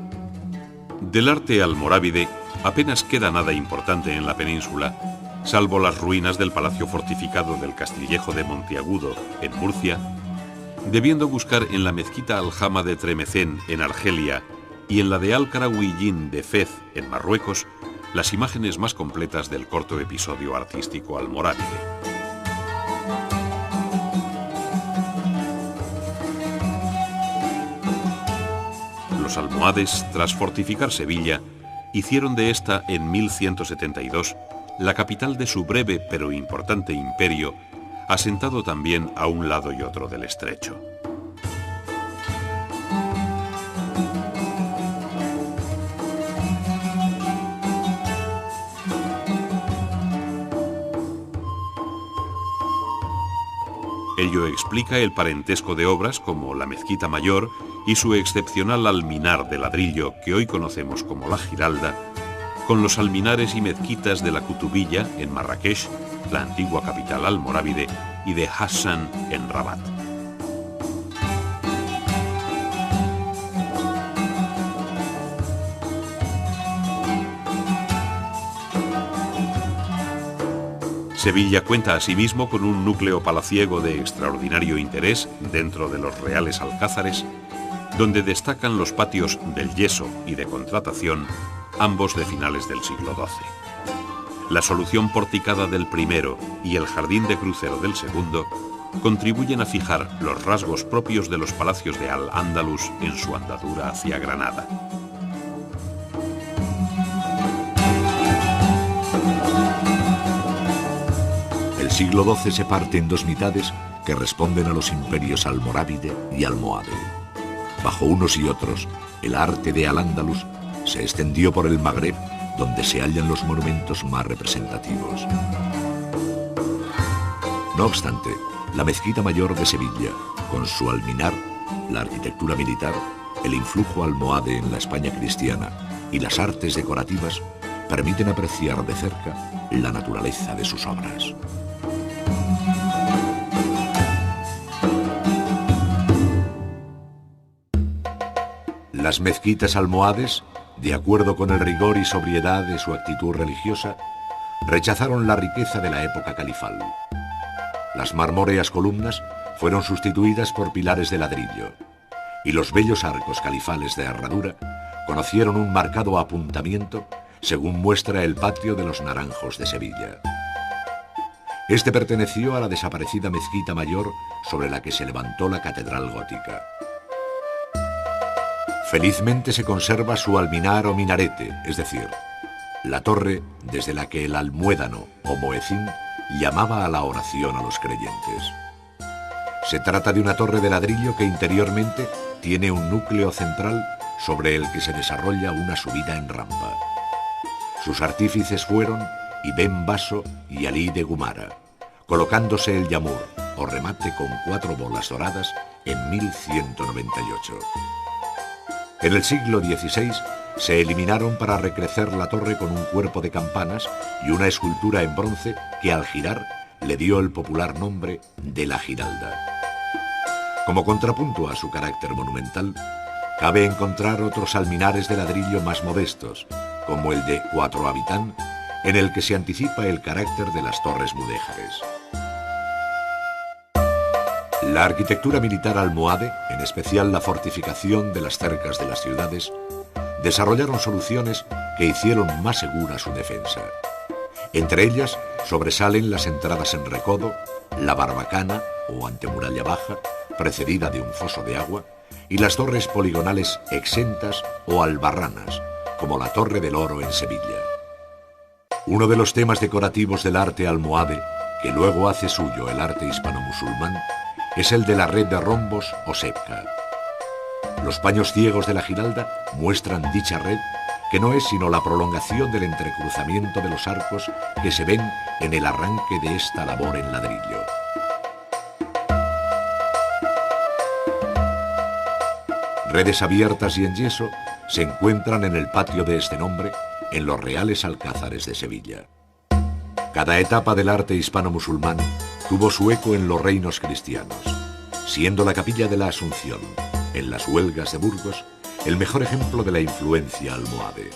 Del arte almorávide apenas queda nada importante en la península, salvo las ruinas del palacio fortificado del Castillejo de Monteagudo, en Murcia, debiendo buscar en la mezquita Aljama de Tremecén, en Argelia, y en la de Al-Karawiyyin de Fez, en Marruecos, las imágenes más completas del corto episodio artístico almorávide. Los almohades, tras fortificar Sevilla, hicieron de esta en 1172 la capital de su breve pero importante imperio, asentado también a un lado y otro del estrecho. Ello explica el parentesco de obras como la Mezquita Mayor y su excepcional alminar de ladrillo que hoy conocemos como la Giralda, con los alminares y mezquitas de la Kutubiyya en Marrakech, la antigua capital almorávide, y de Hassan en Rabat. Sevilla cuenta asimismo con un núcleo palaciego de extraordinario interés dentro de los reales alcázares, donde destacan los patios del Yeso y de Contratación, ambos de finales del siglo XII. La solución porticada del primero y el jardín de crucero del segundo contribuyen a fijar los rasgos propios de los palacios de Al-Ándalus en su andadura hacia Granada. El siglo XII se parte en 2 mitades que responden a los imperios almorávide y almohade. Bajo unos y otros, el arte de Al-Ándalus se extendió por el Magreb, donde se hallan los monumentos más representativos. No obstante, la Mezquita Mayor de Sevilla, con su alminar, la arquitectura militar, el influjo almohade en la España cristiana y las artes decorativas, permiten apreciar de cerca la naturaleza de sus obras. Las mezquitas almohades, de acuerdo con el rigor y sobriedad de su actitud religiosa, rechazaron la riqueza de la época califal. Las marmóreas columnas fueron sustituidas por pilares de ladrillo, y los bellos arcos califales de herradura conocieron un marcado apuntamiento, según muestra el patio de los Naranjos de Sevilla. Este perteneció a la desaparecida Mezquita Mayor sobre la que se levantó la catedral gótica. Felizmente se conserva su alminar o minarete, es decir, la torre desde la que el almuédano o muecín llamaba a la oración a los creyentes. Se trata de una torre de ladrillo que interiormente tiene un núcleo central sobre el que se desarrolla una subida en rampa. Sus artífices fueron Ibn Baso y Alí de Gumara, colocándose el yamur o remate con 4 bolas doradas en 1198. En el siglo XVI se eliminaron para recrecer la torre con un cuerpo de campanas y una escultura en bronce que al girar le dio el popular nombre de la Giralda. Como contrapunto a su carácter monumental, cabe encontrar otros alminares de ladrillo más modestos, como el de Cuatro Habitán, en el que se anticipa el carácter de las torres mudéjares. La arquitectura militar almohade, en especial la fortificación de las cercas de las ciudades, desarrollaron soluciones que hicieron más segura su defensa. Entre ellas sobresalen las entradas en recodo, la barbacana o antemuralla baja, precedida de un foso de agua, y las torres poligonales exentas o albarranas, como la Torre del Oro en Sevilla. Uno de los temas decorativos del arte almohade, que luego hace suyo el arte hispano-musulmán, es el de la red de rombos o sepca. Los paños ciegos de la Giralda muestran dicha red, que no es sino la prolongación del entrecruzamiento de los arcos que se ven en el arranque de esta labor en ladrillo. Redes abiertas y en yeso se encuentran en el patio de este nombre, en los Reales Alcázares de Sevilla. Cada etapa del arte hispano-musulmán tuvo su eco en los reinos cristianos, siendo la Capilla de la Asunción, en las Huelgas de Burgos, el mejor ejemplo de la influencia almohade.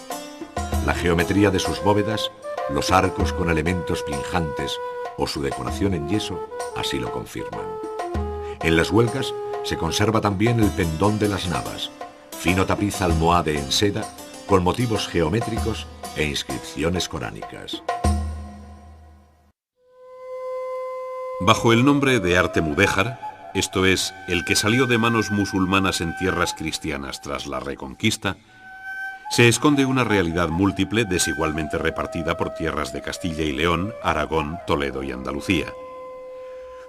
La geometría de sus bóvedas, los arcos con elementos pinjantes o su decoración en yeso así lo confirman. En las Huelgas se conserva también el pendón de las navas, fino tapiz almohade en seda con motivos geométricos e inscripciones coránicas. Bajo el nombre de arte mudéjar, esto es, el que salió de manos musulmanas en tierras cristianas tras la Reconquista, se esconde una realidad múltiple desigualmente repartida por tierras de Castilla y León, Aragón, Toledo y Andalucía.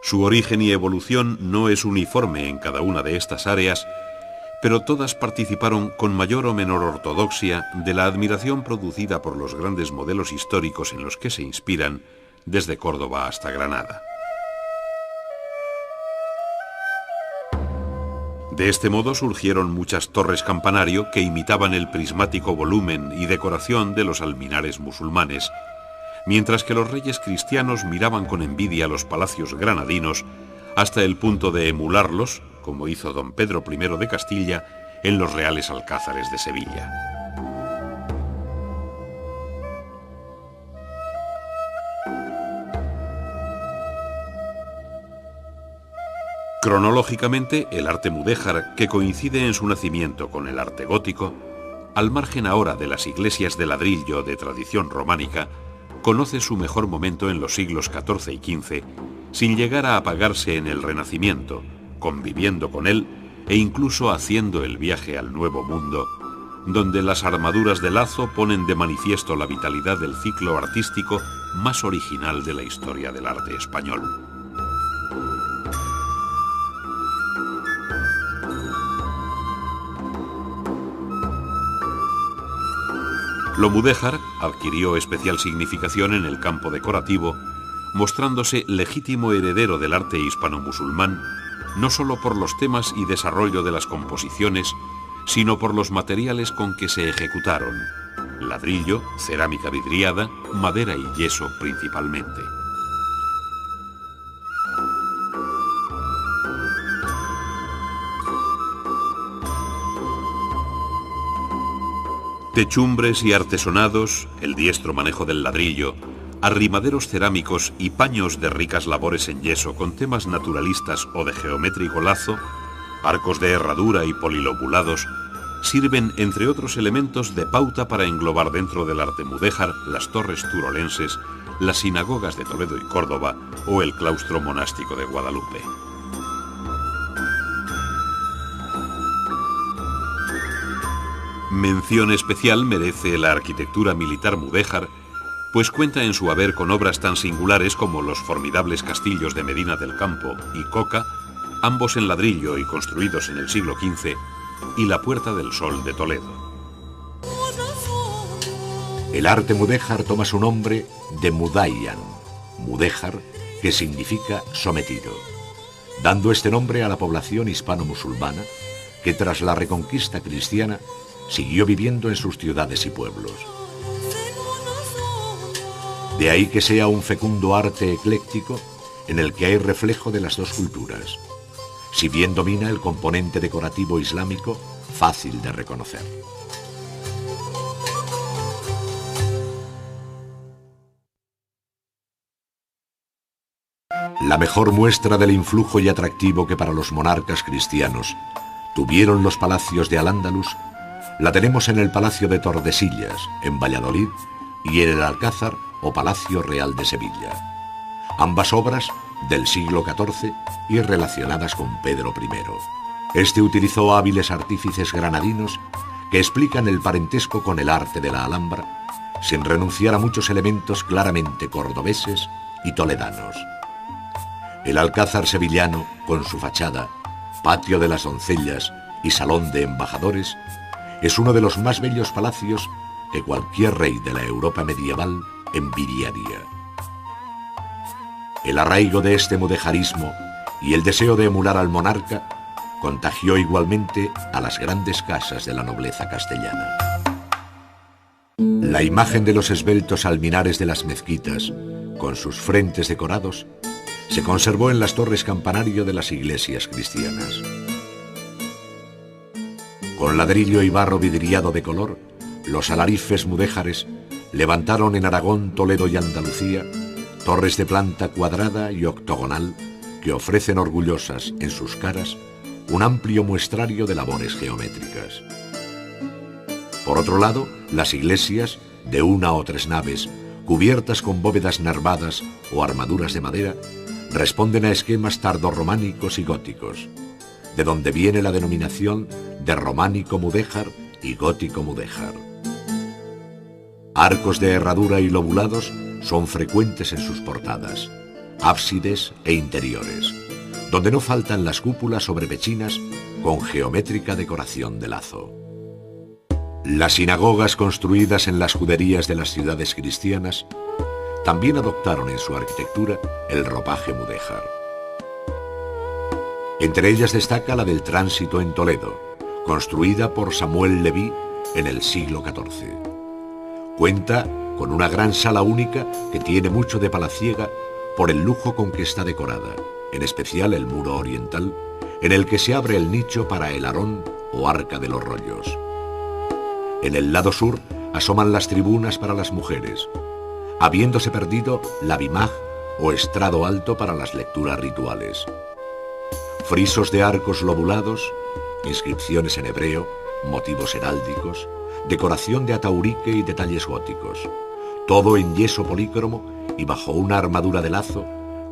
Su origen y evolución no es uniforme en cada una de estas áreas, pero todas participaron con mayor o menor ortodoxia de la admiración producida por los grandes modelos históricos en los que se inspiran, desde Córdoba hasta Granada. De este modo surgieron muchas torres campanario que imitaban el prismático volumen y decoración de los alminares musulmanes, mientras que los reyes cristianos miraban con envidia los palacios granadinos hasta el punto de emularlos, como hizo don Pedro I de Castilla, en los Reales Alcázares de Sevilla. Cronológicamente, el arte mudéjar, que coincide en su nacimiento con el arte gótico, al margen ahora de las iglesias de ladrillo de tradición románica, conoce su mejor momento en los siglos XIV y XV, sin llegar a apagarse en el Renacimiento, conviviendo con él e incluso haciendo el viaje al Nuevo Mundo, donde las armaduras de lazo ponen de manifiesto la vitalidad del ciclo artístico más original de la historia del arte español. Lo mudéjar adquirió especial significación en el campo decorativo, mostrándose legítimo heredero del arte hispano-musulmán, no solo por los temas y desarrollo de las composiciones, sino por los materiales con que se ejecutaron: ladrillo, cerámica vidriada, madera y yeso principalmente. Techumbres y artesonados, el diestro manejo del ladrillo, arrimaderos cerámicos y paños de ricas labores en yeso con temas naturalistas o de geométrico lazo, arcos de herradura y polilobulados, sirven, entre otros elementos, de pauta para englobar dentro del arte mudéjar las torres turolenses, las sinagogas de Toledo y Córdoba o el claustro monástico de Guadalupe. Mención especial merece la arquitectura militar mudéjar, pues cuenta en su haber con obras tan singulares como los formidables castillos de Medina del Campo y Coca, ambos en ladrillo y construidos en el siglo XV, y la Puerta del Sol de Toledo. El arte mudéjar toma su nombre de Mudayyan, mudéjar, que significa sometido, dando este nombre a la población hispano-musulmana, que tras la reconquista cristiana siguió viviendo en sus ciudades y pueblos. De ahí que sea un fecundo arte ecléctico en el que hay reflejo de las dos culturas, si bien domina el componente decorativo islámico fácil de reconocer. La mejor muestra del influjo y atractivo que para los monarcas cristianos tuvieron los palacios de Al-Ándalus la tenemos en el Palacio de Tordesillas, en Valladolid, y en el Alcázar o Palacio Real de Sevilla, ambas obras del siglo XIV y relacionadas con Pedro I. Este utilizó hábiles artífices granadinos que explican el parentesco con el arte de la Alhambra, sin renunciar a muchos elementos claramente cordobeses y toledanos. El Alcázar sevillano, con su fachada, patio de las doncellas y salón de embajadores, es uno de los más bellos palacios que cualquier rey de la Europa medieval envidiaría. El arraigo de este mudejarismo y el deseo de emular al monarca contagió igualmente a las grandes casas de la nobleza castellana. La imagen de los esbeltos alminares de las mezquitas, con sus frentes decorados, se conservó en las torres campanario de las iglesias cristianas. Con ladrillo y barro vidriado de color, los alarifes mudéjares levantaron en Aragón, Toledo y Andalucía torres de planta cuadrada y octogonal que ofrecen orgullosas en sus caras un amplio muestrario de labores geométricas. Por otro lado, las iglesias, de una o tres naves, cubiertas con bóvedas nervadas o armaduras de madera, responden a esquemas tardorrománicos y góticos, de donde viene la denominación de románico mudéjar y gótico mudéjar. Arcos de herradura y lobulados son frecuentes en sus portadas, ábsides e interiores, donde no faltan las cúpulas sobre pechinas con geométrica decoración de lazo. Las sinagogas construidas en las juderías de las ciudades cristianas también adoptaron en su arquitectura el ropaje mudéjar. Entre ellas destaca la del Tránsito en Toledo, construida por Samuel Leví en el siglo XIV. Cuenta con una gran sala única que tiene mucho de palaciega por el lujo con que está decorada, en especial el muro oriental, en el que se abre el nicho para el arón o arca de los rollos. En el lado sur asoman las tribunas para las mujeres, habiéndose perdido la bimaj o estrado alto para las lecturas rituales. Frisos de arcos lobulados, inscripciones en hebreo, motivos heráldicos, decoración de ataurique y detalles góticos, todo en yeso polícromo y bajo una armadura de lazo,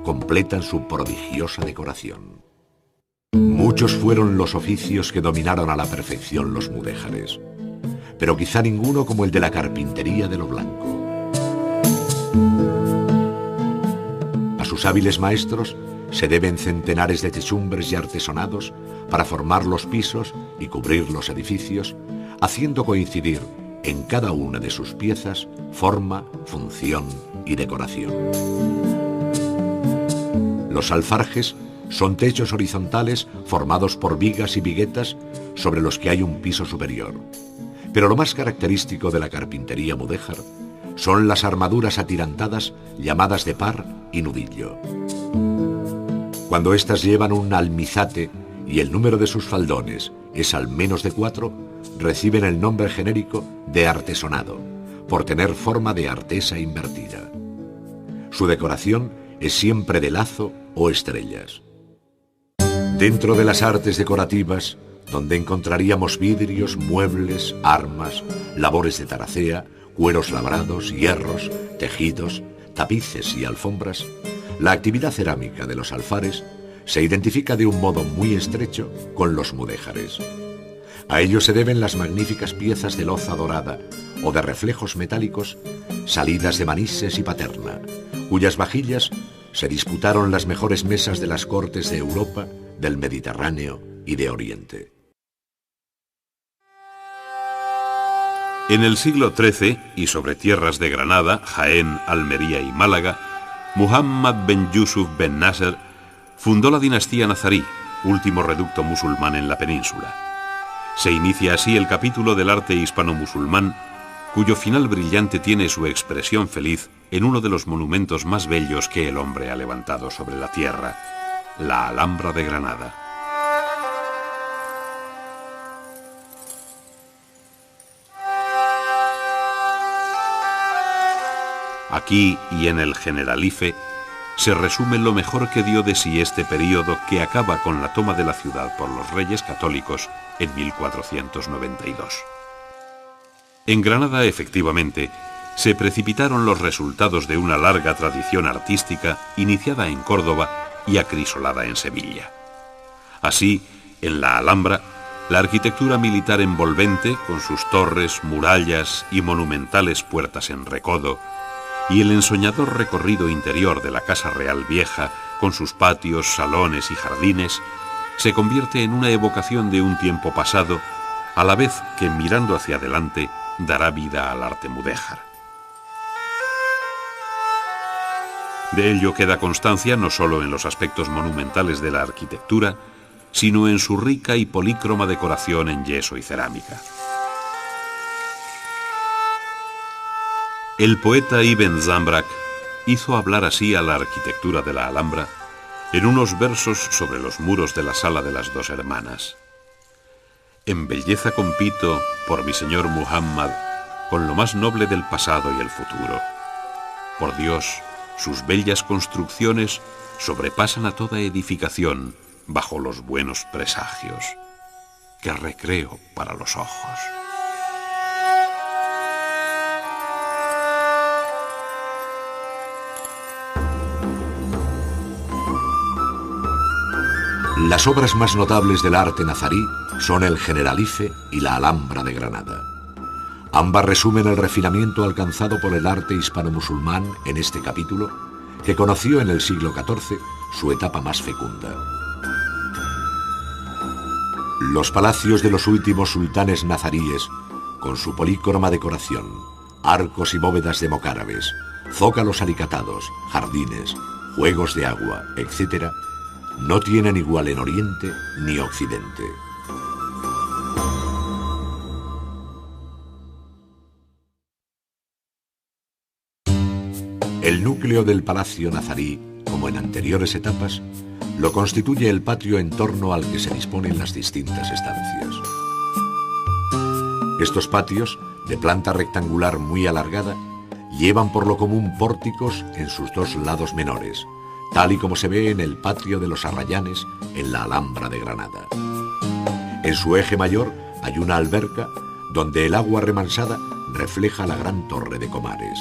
completan su prodigiosa decoración. Muchos fueron los oficios que dominaron a la perfección los mudéjares, pero quizá ninguno como el de la carpintería de lo blanco. A sus hábiles maestros se deben centenares de techumbres y artesonados para formar los pisos y cubrir los edificios, haciendo coincidir en cada una de sus piezas forma, función y decoración. Los alfarjes son techos horizontales formados por vigas y viguetas sobre los que hay un piso superior. Pero lo más característico de la carpintería mudéjar son las armaduras atirantadas llamadas de par y nudillo. Cuando éstas llevan un almizate y el número de sus faldones es al menos de 4, reciben el nombre genérico de artesonado, por tener forma de artesa invertida. Su decoración es siempre de lazo o estrellas. Dentro de las artes decorativas, donde encontraríamos vidrios, muebles, armas, labores de taracea, cueros labrados, hierros, tejidos, tapices y alfombras, la actividad cerámica de los alfares se identifica de un modo muy estrecho con los mudéjares. A ello se deben las magníficas piezas de loza dorada o de reflejos metálicos salidas de Manises y Paterna, cuyas vajillas se disputaron las mejores mesas de las cortes de Europa, del Mediterráneo y de Oriente. En el siglo XIII, y sobre tierras de Granada, Jaén, Almería y Málaga, Muhammad ben Yusuf ben Nasser fundó la dinastía nazarí, último reducto musulmán en la península. Se inicia así el capítulo del arte hispano-musulmán, cuyo final brillante tiene su expresión feliz en uno de los monumentos más bellos que el hombre ha levantado sobre la tierra, la Alhambra de Granada. Aquí y en el Generalife se resume lo mejor que dio de sí este período que acaba con la toma de la ciudad por los reyes católicos en 1492. En Granada, efectivamente, se precipitaron los resultados de una larga tradición artística iniciada en Córdoba y acrisolada en Sevilla. Así, en la Alhambra, la arquitectura militar envolvente, con sus torres, murallas y monumentales puertas en recodo, y el ensoñador recorrido interior de la Casa Real Vieja, con sus patios, salones y jardines, se convierte en una evocación de un tiempo pasado, a la vez que, mirando hacia adelante, dará vida al arte mudéjar. De ello queda constancia no solo en los aspectos monumentales de la arquitectura, sino en su rica y polícroma decoración en yeso y cerámica. El poeta Ibn Zambrak hizo hablar así a la arquitectura de la Alhambra en unos versos sobre los muros de la Sala de las Dos Hermanas. En belleza compito, por mi señor Muhammad, con lo más noble del pasado y el futuro. Por Dios, sus bellas construcciones sobrepasan a toda edificación bajo los buenos presagios. ¡Qué recreo para los ojos! Las obras más notables del arte nazarí son el Generalife y la Alhambra de Granada. Ambas resumen el refinamiento alcanzado por el arte hispano-musulmán en este capítulo, que conoció en el siglo XIV su etapa más fecunda. Los palacios de los últimos sultanes nazaríes, con su polícroma decoración, arcos y bóvedas de mocárabes, zócalos alicatados, jardines, juegos de agua, etc., no tienen igual en Oriente ni Occidente. El núcleo del palacio nazarí, como en anteriores etapas, lo constituye el patio en torno al que se disponen las distintas estancias. Estos patios, de planta rectangular muy alargada, llevan por lo común pórticos en sus dos lados menores, tal y como se ve en el patio de los Arrayanes en la Alhambra de Granada. En su eje mayor hay una alberca donde el agua remansada refleja la gran torre de Comares.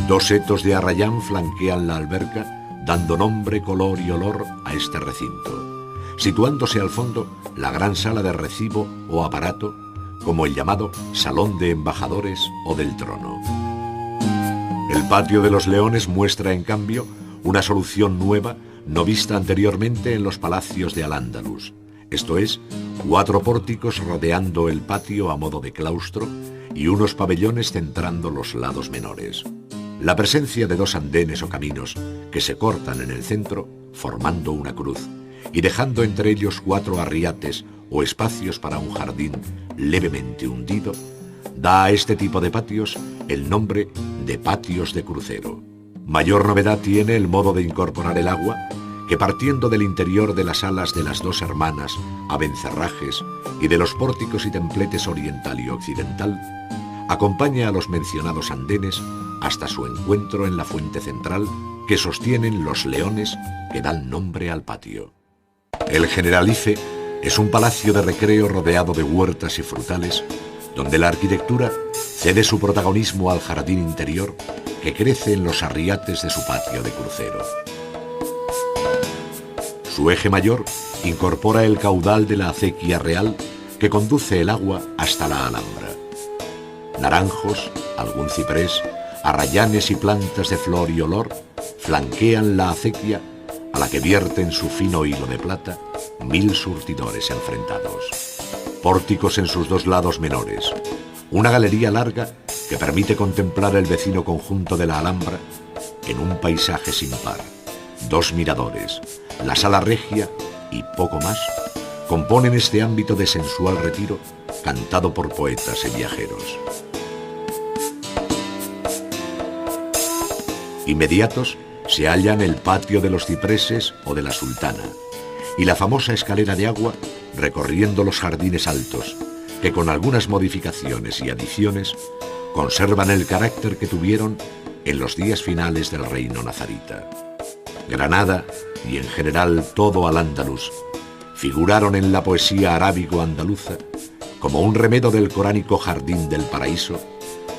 Dos setos de Arrayán flanquean la alberca, dando nombre, color y olor a este recinto, situándose al fondo la gran sala de recibo o aparato, como el llamado Salón de Embajadores o del Trono. El patio de los Leones muestra, en cambio, una solución nueva no vista anteriormente en los palacios de Al-Ándalus, esto es, 4 pórticos rodeando el patio a modo de claustro y unos pabellones centrando los lados menores. La presencia de 2 andenes o caminos que se cortan en el centro, formando una cruz, y dejando entre ellos 4 arriates o espacios para un jardín levemente hundido, da a este tipo de patios el nombre de patios de crucero. Mayor novedad tiene el modo de incorporar el agua, que partiendo del interior de las alas de las Dos Hermanas, Abencerrajes y de los pórticos y templetes oriental y occidental, acompaña a los mencionados andenes hasta su encuentro en la fuente central que sostienen los leones que dan nombre al patio. El Generalife es un palacio de recreo rodeado de huertas y frutales, donde la arquitectura cede su protagonismo al jardín interior que crece en los arriates de su patio de crucero. Su eje mayor incorpora el caudal de la acequia real que conduce el agua hasta la Alhambra. Naranjos, algún ciprés, arrayanes y plantas de flor y olor flanquean la acequia a la que vierten su fino hilo de plata 1000 surtidores enfrentados. Pórticos en sus 2 lados menores, una galería larga que permite contemplar el vecino conjunto de la Alhambra en un paisaje sin par, 2 miradores, la sala regia y poco más, componen este ámbito de sensual retiro cantado por poetas y viajeros. Inmediatos se hallan el patio de los cipreses o de la sultana y la famosa escalera de agua recorriendo los jardines altos, que con algunas modificaciones y adiciones conservan el carácter que tuvieron en los días finales del reino nazarita. Granada y en general todo Al-Ándalus figuraron en la poesía arábigo-andaluza como un remedo del coránico jardín del paraíso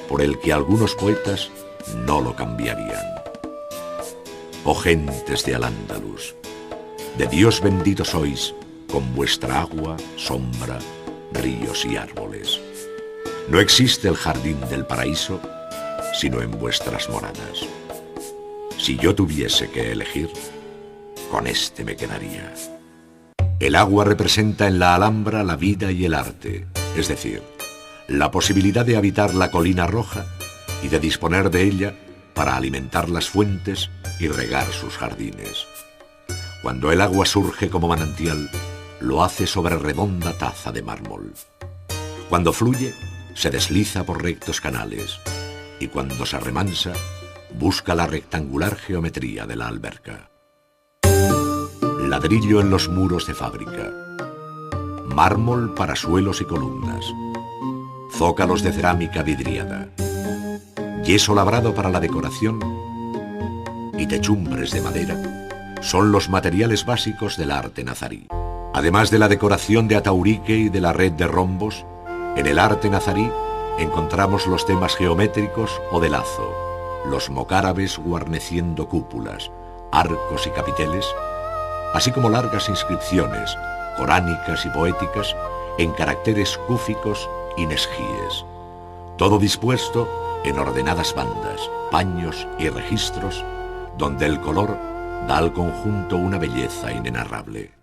por el que algunos poetas no lo cambiarían. Oh gentes de Al-Ándalus, de Dios bendito sois con vuestra agua, sombra, ríos y árboles. No existe el jardín del paraíso sino en vuestras moradas. Si yo tuviese que elegir, con este me quedaría. El agua representa en la Alhambra la vida y el arte, es decir, la posibilidad de habitar la colina roja y de disponer de ella para alimentar las fuentes y regar sus jardines. Cuando el agua surge como manantial, lo hace sobre redonda taza de mármol. Cuando fluye, se desliza por rectos canales, y cuando se remansa, busca la rectangular geometría de la alberca. Ladrillo en los muros de fábrica, mármol para suelos y columnas, zócalos de cerámica vidriada, yeso labrado para la decoración y techumbres de madera son los materiales básicos del arte nazarí. Además de la decoración de ataurique y de la red de rombos, en el arte nazarí encontramos los temas geométricos o de lazo, los mocárabes guarneciendo cúpulas, arcos y capiteles, así como largas inscripciones coránicas y poéticas en caracteres cúficos y nesjíes, todo dispuesto en ordenadas bandas, paños y registros, donde el color da al conjunto una belleza inenarrable.